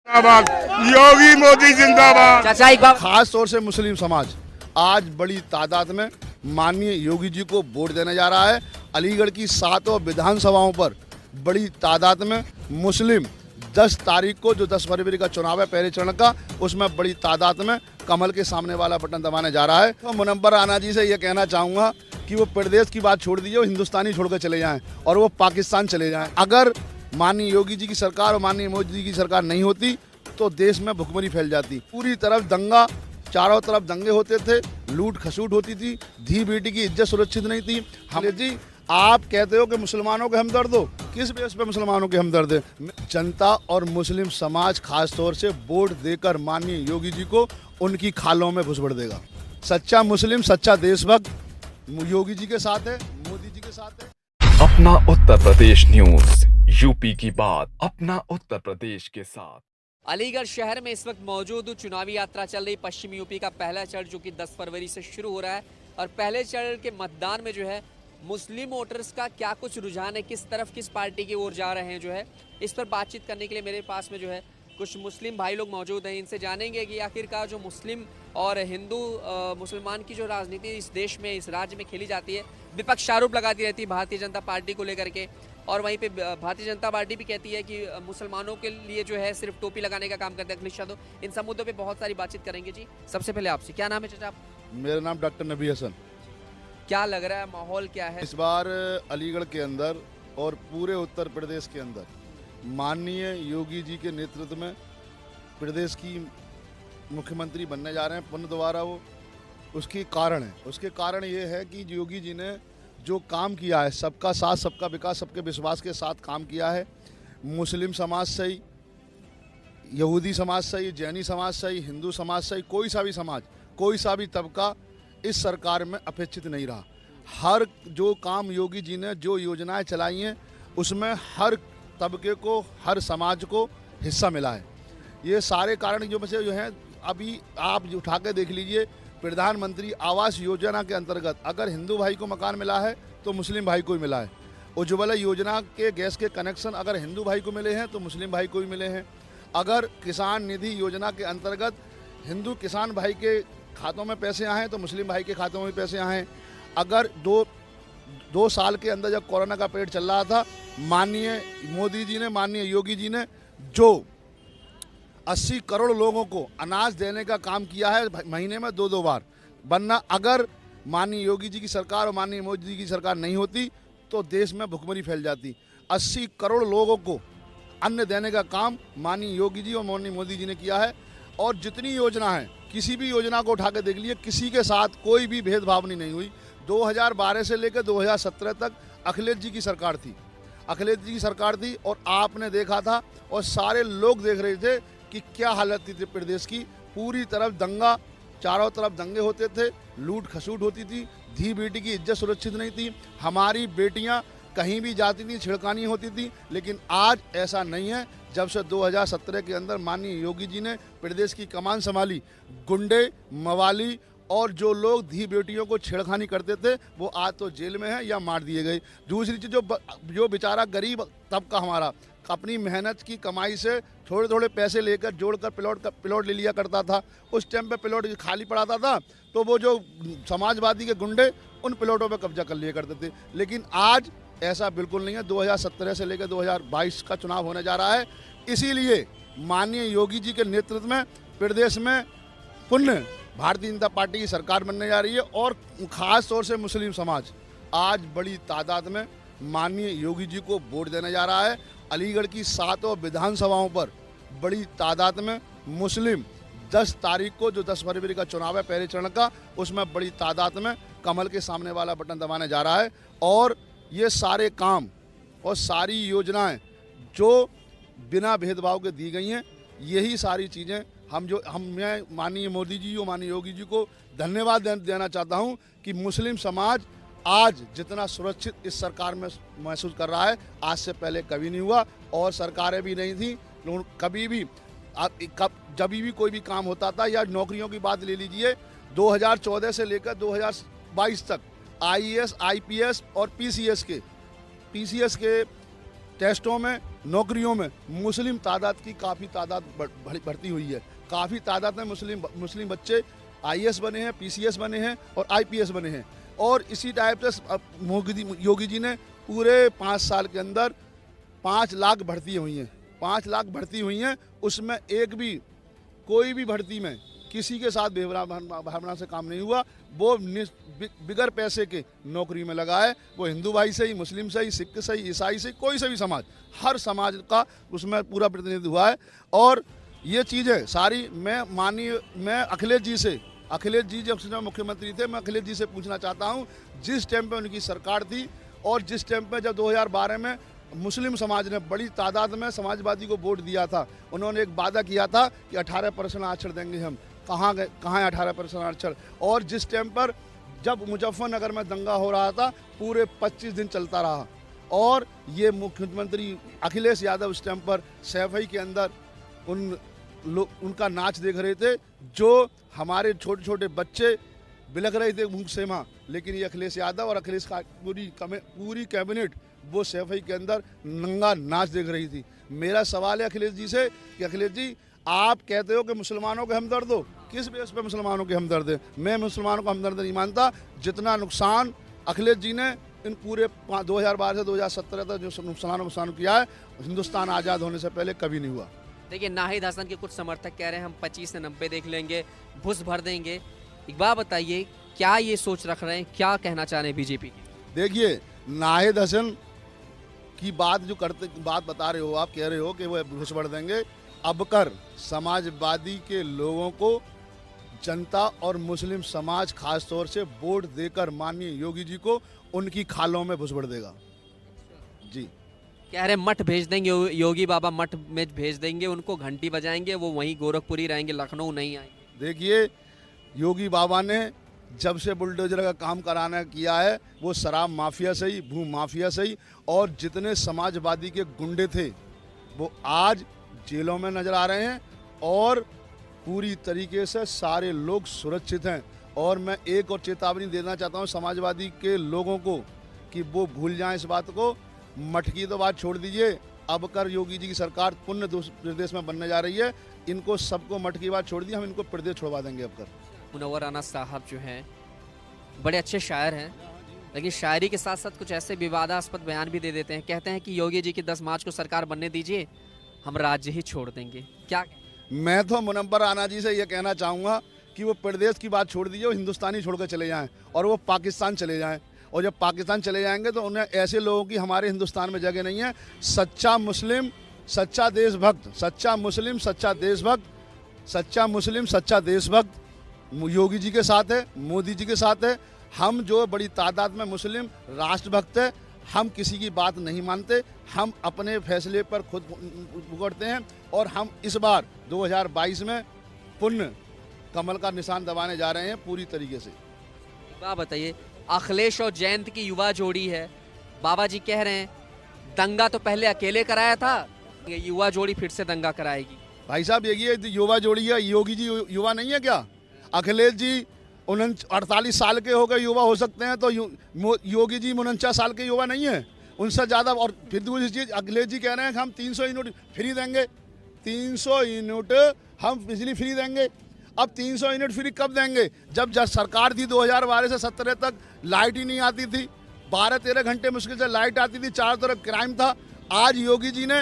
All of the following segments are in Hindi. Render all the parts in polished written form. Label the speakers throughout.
Speaker 1: जिंदाबाद, योगी मोदी जिंदाबाद।
Speaker 2: चाचा एक बार
Speaker 3: खास तौर से मुस्लिम समाज आज बड़ी तादाद में माननीय योगी जी को वोट देने जा रहा है। अलीगढ़ की 7 विधानसभाओं पर बड़ी तादाद में मुस्लिम 10 तारीख को जो 10 फरवरी का चुनाव है पहले चरण का, उसमें बड़ी तादाद में कमल के सामने वाला बटन दबाने जा रहा है। तो मुनव्वर राना जी से ये कहना चाहूँगा कि वो प्रदेश की बात छोड़ दीजिए, वो हिंदुस्तानी छोड़ कर चले जाएँ और वो पाकिस्तान चले जाएँ। अगर माननीय योगी जी की सरकार और माननीय मोदी जी की सरकार नहीं होती तो देश में भुखमरी फैल जाती। पूरी तरफ दंगा, चारों तरफ दंगे होते थे, लूट खसूट होती थी, धी बेटी की इज्जत सुरक्षित नहीं थी। हम जी आप कहते हो कि मुसलमानों के हमदर्द हो, किस बेस पे मुसलमानों के हमदर्द है? जनता और मुस्लिम समाज खास तौर से वोट देकर माननीय योगी जी को उनकी खालों में घुस बढ़ देगा। सच्चा मुस्लिम, सच्चा देशभक्त योगी जी के साथ है, मोदी जी के साथ है।
Speaker 4: अपना उत्तर प्रदेश न्यूज, यूपी की बात अपना उत्तर प्रदेश के साथ।
Speaker 2: अलीगढ़ शहर में इस वक्त मौजूद हूँ। चुनावी यात्रा चल रही पश्चिम यूपी का पहला चरण जो कि 10 फरवरी से शुरू हो रहा है और पहले चरण के मतदान में जो है मुस्लिम वोटर्स का क्या कुछ रुझान है, किस तरफ किस पार्टी की ओर जा रहे हैं, जो है इस पर बातचीत करने के लिए मेरे पास में जो है कुछ मुस्लिम भाई लोग मौजूद हैं। इनसे जानेंगे कि आखिरकार जो मुस्लिम और हिंदू मुसलमान की जो राजनीति इस देश में, इस राज्य में खेली जाती है, विपक्ष आरोप लगाती रहती है भारतीय जनता पार्टी को लेकर के, और वहीं पे भारतीय जनता पार्टी भी कहती है कि मुसलमानों के लिए जो है सिर्फ टोपी लगाने का काम करते हैं अखिलेश यादव। इन सब मुद्दों पे बहुत सारी बातचीत करेंगे जी। सबसे पहले आपसे क्या नाम है चाचा?
Speaker 3: मेरा नाम डॉक्टर नबी हसन।
Speaker 2: क्या लग रहा है, माहौल क्या है
Speaker 3: इस बार अलीगढ़ के अंदर और पूरे उत्तर प्रदेश के अंदर माननीय योगी जी के नेतृत्व में प्रदेश की मुख्यमंत्री बनने जा रहे हैं पुनः दोबारा वो। उसके कारण ये है कि योगी जी ने जो काम किया है, सबका साथ सबका विकास सबके विश्वास के साथ काम किया है। मुस्लिम समाज से ही, यहूदी समाज से ही, जैनी समाज से ही, हिंदू समाज से ही, कोई सा भी समाज, कोई सा भी तबका इस सरकार में अपेक्षित नहीं रहा। हर जो काम योगी जी ने, जो योजनाएं चलाई हैं, उसमें हर तबके को, हर समाज को हिस्सा मिला है। ये सारे कारण जो हैं, अभी आप उठा के देख लीजिए, प्रधानमंत्री आवास योजना के अंतर्गत अगर हिंदू भाई को मकान मिला है तो मुस्लिम भाई को भी मिला है। उज्ज्वला योजना के गैस के कनेक्शन अगर हिंदू भाई को मिले हैं तो मुस्लिम भाई को भी मिले हैं। अगर किसान निधि योजना के अंतर्गत हिंदू किसान भाई के खातों में पैसे आए हैं तो मुस्लिम भाई के खातों में भी पैसे आए हैं। अगर दो साल के अंदर जब कोरोना का पीरियड चल रहा था, माननीय मोदी जी ने, माननीय योगी जी ने जो 80 करोड़ लोगों को अनाज देने का काम किया है महीने में 2-2 बार, वरना अगर माननीय योगी जी की सरकार और माननीय मोदी जी की सरकार नहीं होती तो देश में भुखमरी फैल जाती। 80 करोड़ लोगों को अन्न देने का काम माननीय योगी जी और माननीय मोदी जी ने किया है। और जितनी योजना है, किसी भी योजना को उठा के देख लीजिए, किसी के साथ कोई भी भेदभाव नहीं हुई। 2012 से लेकर 2017 तक अखिलेश जी की सरकार थी, अखिलेश जी की सरकार थी और आपने देखा था और सारे लोग देख रहे थे कि क्या हालत थी प्रदेश की। पूरी तरफ दंगा, चारों तरफ दंगे होते थे, लूट खसूट होती थी, धी बेटी की इज्जत सुरक्षित नहीं थी, हमारी बेटियां कहीं भी जाती थी छिड़कानी होती थी। लेकिन आज ऐसा नहीं है। जब से 2017 के अंदर माननीय योगी जी ने प्रदेश की कमान संभाली, गुंडे, मवाली और जो लोग धी बेटियों को छेड़खानी करते थे वो आज तो जेल में है या मार दिए गए। दूसरी चीज़, जो बेचारा गरीब तबका हमारा अपनी मेहनत की कमाई से थोड़े थोड़े पैसे लेकर जोड़कर प्लॉट ले लिया करता था। उस टाइम पे प्लॉट खाली पड़ाता था तो वो जो समाजवादी के गुंडे उन प्लॉटों पे कब्जा कर लिया करते थे। लेकिन आज ऐसा बिल्कुल नहीं है। 2017 से लेकर 2022 का चुनाव होने जा रहा है, इसीलिए माननीय योगी जी के नेतृत्व में प्रदेश में पुनः भारतीय जनता पार्टी की सरकार बनने जा रही है। और ख़ास तौर से मुस्लिम समाज आज बड़ी तादाद में माननीय योगी जी को वोट देने जा रहा है। अलीगढ़ की 7 विधानसभाओं पर बड़ी तादाद में मुस्लिम 10 तारीख को जो 10 फरवरी का चुनाव है पहले चरण का, उसमें बड़ी तादाद में कमल के सामने वाला बटन दबाने जा रहा है। और ये सारे काम और सारी योजनाएं जो बिना भेदभाव के दी गई हैं, यही सारी चीज़ें मैं माननीय मोदी जी और माननीय योगी जी को धन्यवाद देना चाहता हूं कि मुस्लिम समाज आज जितना सुरक्षित इस सरकार में महसूस कर रहा है, आज से पहले कभी नहीं हुआ। और सरकारें भी नहीं थी कभी भी, जब भी कोई भी काम होता था, या नौकरियों की बात ले लीजिए, 2014 से लेकर 2022 तक IAS, IPS और PCS के टेस्टों में नौकरियों में मुस्लिम तादाद की काफ़ी तादाद बढ़ती हुई है। काफ़ी तादाद में मुस्लिम बच्चे IAS बने हैं, PCS बने हैं और IPS बने हैं। और इसी टाइप से योगी जी ने पूरे 5 साल के अंदर 5 लाख भर्ती हुई हैं। 5 लाख भर्ती हुई हैं, उसमें कोई भी भर्ती में किसी के साथ भावना से काम नहीं हुआ। वो बिगर पैसे के नौकरी में लगा है। वो हिंदू भाई से ही, मुस्लिम से ही, सिख से ही, ईसाई से, कोई से भी समाज, हर समाज का उसमें पूरा प्रतिनिधित्व हुआ है। और ये चीज़ें सारी मैं अखिलेश जी जब से मुख्यमंत्री थे, मैं अखिलेश जी से पूछना चाहता हूँ, जिस टाइम पे उनकी सरकार थी और जिस टाइम पे जब 2012 में मुस्लिम समाज ने बड़ी तादाद में समाजवादी को वोट दिया था, उन्होंने एक वादा किया था कि 18% आरक्षण देंगे हम। कहाँ है 18% आरक्षण? और जिस टाइम पर जब मुजफ्फरनगर में दंगा हो रहा था, पूरे 25 दिन चलता रहा। और ये मुख्यमंत्री अखिलेश यादव उस टाइम पर सैफई के अंदर उनका नाच देख रहे थे, जो हमारे छोटे छोटे बच्चे बिलख रहे थे भूख से माँ। लेकिन ये अखिलेश यादव और अखिलेश का पूरी कैबिनेट वो सैफई के अंदर नंगा नाच देख रही थी। मेरा सवाल है अखिलेश जी से कि अखिलेश जी, आप कहते हो कि मुसलमानों के हमदर्द हो, किस बेस पे मुसलमानों के हमदर्द है? मैं मुसलमानों को हमदर्द नहीं मानता। जितना नुकसान अखिलेश जी ने इन पूरे 2012 से 2017 तक जो नुकसान किया है, हिंदुस्तान आज़ाद होने से पहले कभी नहीं हुआ।
Speaker 2: देखिए, नाहिद हसन के कुछ समर्थक कह रहे हैं हम 25 से 90 देख लेंगे, घुस भर देंगे। एक बात बताइए, क्या ये सोच रख रहे हैं, क्या कहना चाह रहे हैं बीजेपी की?
Speaker 3: देखिए, नाहिद हसन की बात बता रहे हो, आप कह रहे हो कि वो घुस भर देंगे। अब कर समाजवादी के लोगों को जनता और मुस्लिम समाज खास तौर से वोट देकर माननीय योगी जी को उनकी खालों में घुस भर देगा जी।
Speaker 2: कह रहे मठ भेज देंगे, योगी बाबा मठ में भेज देंगे, उनको घंटी बजाएंगे, वो वहीं गोरखपुर ही रहेंगे, लखनऊ नहीं आएंगे।
Speaker 3: देखिए, योगी बाबा ने जब से बुलडोजर का काम कराना किया है, वो शराब माफिया से ही, भू माफिया से ही, और जितने समाजवादी के गुंडे थे वो आज जेलों में नजर आ रहे हैं। और पूरी तरीके से सारे लोग सुरक्षित हैं। और मैं एक और चेतावनी देना चाहता हूं समाजवादी के लोगों को कि वो भूल जाएं इस बात को। मठ की तो बात छोड़ दीजिए, अब कर योगी जी की सरकार पुण्य प्रदेश में बनने जा रही है। इनको सबको मठ की बात छोड़ दी, हम इनको प्रदेश छुड़वा देंगे। अब कर
Speaker 2: मुनव्वर राना साहब जो हैं बड़े अच्छे शायर हैं, लेकिन शायरी के साथ साथ कुछ ऐसे विवादास्पद बयान भी दे देते हैं। कहते हैं कि योगी जी की 10 मार्च को सरकार बनने दीजिए, हम राज्य ही छोड़ देंगे। क्या
Speaker 3: मैं तो मुनव्वर राना जी से ये कहना चाहूँगा कि वो प्रदेश की बात छोड़ दीजिए, वो हिंदुस्तानी छोड़ कर चले जाएँ और वो पाकिस्तान चले जाएँ। और जब पाकिस्तान चले जाएंगे तो उन्हें ऐसे लोगों की हमारे हिंदुस्तान में जगह नहीं है। सच्चा मुस्लिम, सच्चा देशभक्त, सच्चा मुस्लिम, सच्चा देशभक्त, सच्चा मुस्लिम, सच्चा देशभक्त योगी जी के साथ है, मोदी जी के साथ है। हम जो बड़ी तादाद में मुस्लिम राष्ट्रभक्त है, हम किसी की बात नहीं मानते, हम अपने फैसले पर खुद भुगतते हैं। और हम इस बार 2022 में पुण्य कमल का निशान दबाने जा रहे हैं पूरी तरीके से।
Speaker 2: बात बताइए, अखिलेश और जयंत की युवा जोड़ी है, बाबा जी कह रहे हैं दंगा तो पहले अकेले कराया था, ये युवा जोड़ी फिर से दंगा कराएगी।
Speaker 3: भाई साहब, ये युवा जोड़ी है, योगी जी युवा नहीं है क्या? अखिलेश जी 48 साल के हो गए, युवा हो सकते हैं, तो योगी जी 49 साल के युवा नहीं है, उनसे ज़्यादा। और फिर दूसरी चीज़, अखिलेश जी कह रहे हैं कि हम 300 यूनिट फ्री देंगे, 300 यूनिट हम बिजली फ्री देंगे। अब 300 यूनिट फ्री कब देंगे? जब सरकार थी 2012 से 17 तक लाइट ही नहीं आती थी, 12-13 घंटे मुश्किल से लाइट आती थी, चारों तरफ क्राइम था। आज योगी जी ने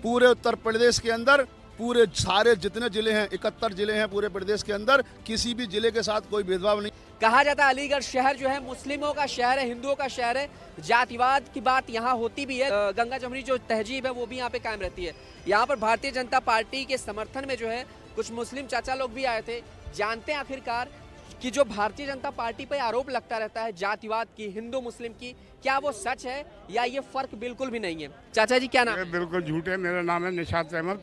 Speaker 3: पूरे उत्तर प्रदेश के अंदर पूरे सारे जितने जिले हैं, 71 जिले हैं पूरे प्रदेश के अंदर, किसी भी जिले के साथ कोई भेदभाव नहीं।
Speaker 2: कहा जाता है अलीगढ़ शहर जो है मुस्लिमों का शहर है, हिंदुओं का शहर है, जातिवाद की बात यहाँ होती भी है, गंगा जमुनी जो तहजीब है वो भी यहाँ पे कायम रहती है। यहाँ पर भारतीय जनता पार्टी के समर्थन में जो है कुछ मुस्लिम चाचा लोग भी आए थे। जानते हैं आखिरकार कि जो भारतीय जनता पार्टी पर आरोप लगता रहता है जातिवाद की, हिंदू मुस्लिम की, क्या वो सच है या ये फर्क बिल्कुल भी नहीं है? चाचा जी क्या नाम है?
Speaker 1: बिल्कुल झूठ है। मेरा नाम है निशात अहमद,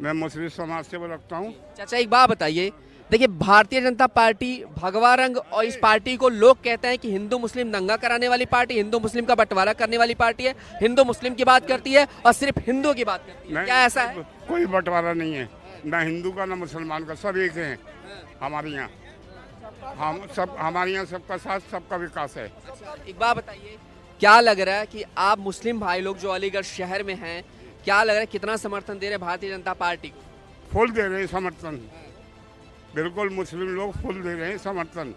Speaker 1: मैं मुस्लिम समाज से वो रखता हूँ।
Speaker 2: चाचा एक बात बताइए, देखिए भारतीय जनता पार्टी भगवा रंग, और इस पार्टी को लोग कहते हैं कि हिंदू मुस्लिम दंगा कराने वाली पार्टी, हिंदू मुस्लिम का बंटवारा करने वाली पार्टी है, हिंदू मुस्लिम की बात करती है और सिर्फ हिंदू की बात करती है। क्या ऐसा है?
Speaker 1: कोई बंटवारा नहीं है, ना हिंदू का ना मुसलमान का, सब एक हैं हमारे यहाँ। हम सब, हमारे यहाँ सबका साथ सबका विकास है।
Speaker 2: एक बात बताइए, क्या लग रहा है कि आप मुस्लिम भाई लोग जो अलीगढ़ शहर में हैं, क्या लग रहा है कितना समर्थन दे रहे हैं भारतीय जनता पार्टी को?
Speaker 1: फुल दे रहे हैं समर्थन, बिल्कुल मुस्लिम लोग फुल दे रहे हैं समर्थन।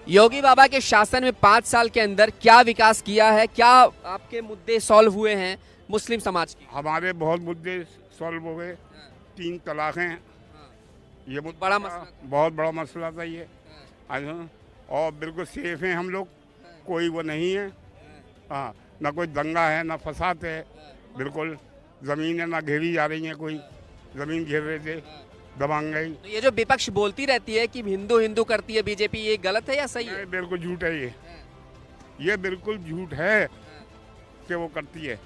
Speaker 2: योगी बाबा के शासन में 5 साल के अंदर क्या विकास किया है, क्या आपके मुद्दे सॉल्व हुए हैं मुस्लिम समाज की?
Speaker 1: हमारे बहुत मुद्दे सॉल्व हो गए। 3 तलाक हैं, ये
Speaker 2: बड़ा मसला
Speaker 1: बहुत बड़ा मसला था ये। और बिल्कुल सेफ हैं हम लोग, कोई वो नहीं है। हाँ, ना कोई दंगा है ना फसाद है, बिल्कुल ज़मीनें ना घेरी जा रही हैं, कोई ज़मीन घेर रहे थे दबांग गई।
Speaker 2: तो ये जो विपक्ष बोलती रहती है कि हिंदू हिंदू करती है बीजेपी, ये गलत है या सही है?
Speaker 1: बिल्कुल झूठ है ये बिल्कुल झूठ है कि वो करती है।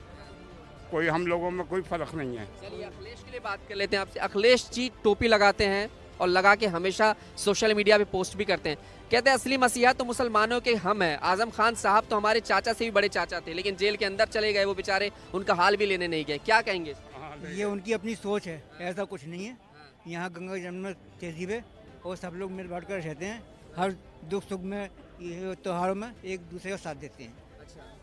Speaker 1: कोई हम लोगों में कोई फर्क नहीं है।
Speaker 2: चलिए अखिलेश के लिए बात कर लेते हैं आपसे। अखिलेश जी टोपी लगाते हैं और लगा के हमेशा सोशल मीडिया पे पोस्ट भी करते हैं, कहते हैं असली मसीहा तो मुसलमानों के हम हैं। आजम खान साहब तो हमारे चाचा से भी बड़े चाचा थे, लेकिन जेल के अंदर चले गए वो बेचारे, उनका हाल भी लेने नहीं गए। क्या कहेंगे?
Speaker 5: ये उनकी अपनी सोच है, ऐसा कुछ नहीं है। यहाँ गंगा जमुना तहजीब है और सब लोग मिल बांट कर रहते हैं। हर दुख सुख में, त्योहारों में एक दूसरे का साथ देते हैं।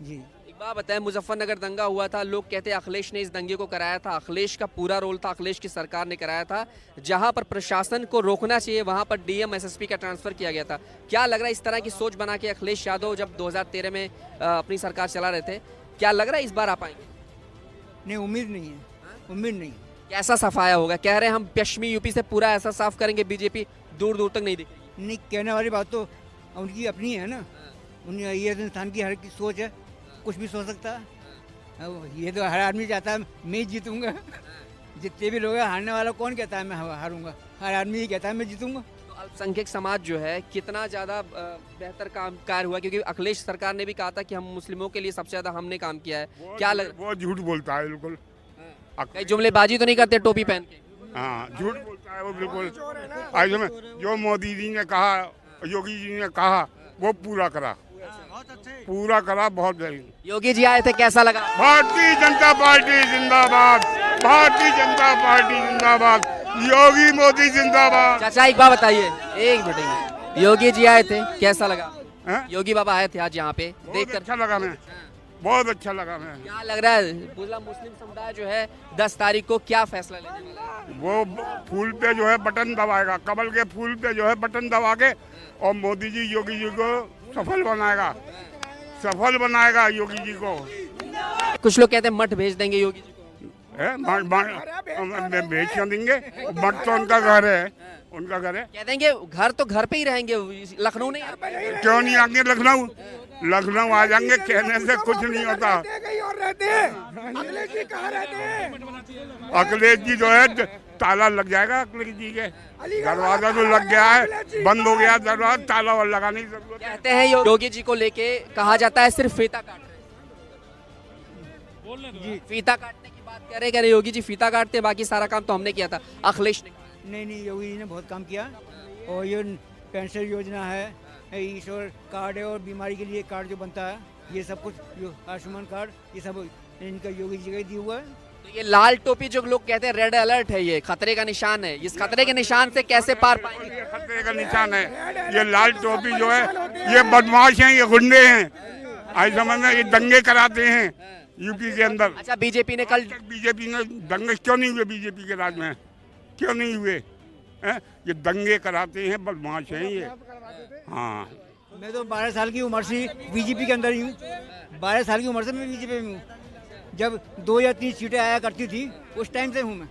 Speaker 5: जी,
Speaker 2: एक बात बताएं, मुजफ्फरनगर दंगा हुआ था, लोग कहते हैं अखिलेश ने इस दंगे को कराया था। अखिलेश का पूरा रोल था, अखिलेश की सरकार ने कराया था। जहां पर प्रशासन को रोकना चाहिए वहां पर डीएम एसएसपी का ट्रांसफर किया गया था। क्या लग रहा है इस तरह की सोच बना के अखिलेश यादव जब 2013 में अपनी सरकार चला रहे थे, क्या लग रहा है इस बार आ पाएंगे?
Speaker 5: नहीं, उम्मीद नहीं है, उम्मीद नहीं।
Speaker 2: कैसा सफाया होगा? कह रहे हैं हम पश्चिमी यूपी से पूरा ऐसा साफ करेंगे बीजेपी दूर दूर तक नहीं दिखेगी।
Speaker 5: नहीं, कहने वाली बात तो उनकी अपनी है ना। ये इंसान की हर की सोच है, कुछ भी सोच सकता है। ये तो हर आदमी चाहता है मैं ही जीतूंगा। जितने भी लोग हैं, हारने वाला कौन कहता है मैं हारूंगा? हर आदमी ही कहता है मैं जीतूंगा।
Speaker 2: तो अल्पसंख्यक समाज जो है कितना ज़्यादा बेहतर काम कार्य हुआ, क्योंकि अखिलेश सरकार ने भी कहा था कि हम मुस्लिमों के लिए सबसे ज़्यादा हमने काम किया है। क्या लग
Speaker 1: वो झूठ बोलता है बिल्कुल।
Speaker 2: कई जुमलेबाजी तो नहीं करते टोपी पहन के?
Speaker 1: हाँ, झूठ बोलता है वो बिल्कुल। आज में जो मोदी जी ने कहा, योगी जी ने कहा, वो पूरा करा, पूरा करा। बहुत
Speaker 2: योगी जी आए थे, कैसा लगा?
Speaker 1: भारतीय जनता पार्टी जिंदाबाद, भारतीय जनता पार्टी जिंदाबाद, योगी मोदी जिंदाबाद।
Speaker 2: चाचा एक बात बताइए, एक मिनट, योगी जी आए थे, कैसा लगा?
Speaker 1: हैं?
Speaker 2: योगी बाबा आए थे आज यहाँ पे,
Speaker 1: बहुत
Speaker 2: देखकर
Speaker 1: अच्छा लगा मैं, बहुत अच्छा लगा मैं।
Speaker 2: क्या लग रहा है पूरा मुस्लिम समुदाय जो है 10 तारीख को क्या फैसला लेने वाला है?
Speaker 1: वो फूल पे जो है बटन दबाएगा, कमल के फूल पे जो है बटन दबा के, और मोदी जी योगी जी को सफल बनाएगा, सफल बनाएगा योगी जी को।
Speaker 2: कुछ लोग कहते हैं मठ भेज देंगे योगी जी को।
Speaker 1: भेज क्यों देंगे? मठ तो उनका घर है, उनका घर है।
Speaker 2: कह देंगे घर तो घर पे ही रहेंगे, लखनऊ नहीं।
Speaker 1: क्यों नहीं आएंगे लखनऊ? लखनऊ आ जाएंगे, कहने से कुछ नहीं होता। अखिलेश जी जो है ताला लग जाएगा, अखिलेश जी के दरवाजा तो लग गया है, बंद हो गया दरवाजा, ताला और लगाने की जरूरत।
Speaker 2: कहते हैं योगी जी को लेके कहा जाता है सिर्फ फीता काट रहे, फीता काटने की बात कह रहे योगी जी फीता काटते, बाकी सारा काम तो हमने किया था, अखिलेश ने कहा।
Speaker 5: नहीं, योगी जी ने बहुत काम किया। और ये पेंशन योजना है, ईश्वर कार्ड है, और बीमारी के लिए कार्ड जो बनता है, ये सब कुछ, आयुष्मान कार्ड, ये सब इनका योगी जी का ही दिया हुआ है।
Speaker 2: तो ये लाल टोपी जो लोग कहते हैं रेड अलर्ट है, ये खतरे का निशान है, इस खतरे के निशान से कैसे पार पाएंगे?
Speaker 1: ये खतरे का निशान है। ये लाल टोपी जो है, ये बदमाश हैं, ये गुंडे हैं। आज समय में ये दंगे कराते हैं यूपी के अंदर।
Speaker 2: अच्छा, बीजेपी ने कल,
Speaker 1: बीजेपी ने दंगे क्यों नहीं हुए? बीजेपी के राज में क्यों नहीं हुए? ये दंगे कराते हैं, बदमाश हैं ये। हाँ,
Speaker 5: मैं तो 12 साल की उम्र से बीजेपी के अंदर ही हूँ। 12 साल की उम्र से मैं बीजेपी में हूँ। जब 2 या 3 सीटें आया करती थी, उस टाइम से हूँ मैं।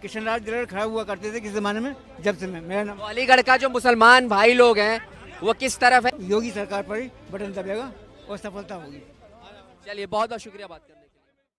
Speaker 5: किशन राज दिलर खड़ा हुआ करते थे किस जमाने में, जब से मैं, मेरा नाम।
Speaker 2: अलीगढ़ का जो मुसलमान भाई लोग हैं वो किस तरफ है?
Speaker 5: योगी सरकार पर ही बटन दबेगा और सफलता होगी।
Speaker 2: चलिए, बहुत बहुत शुक्रिया बात करने।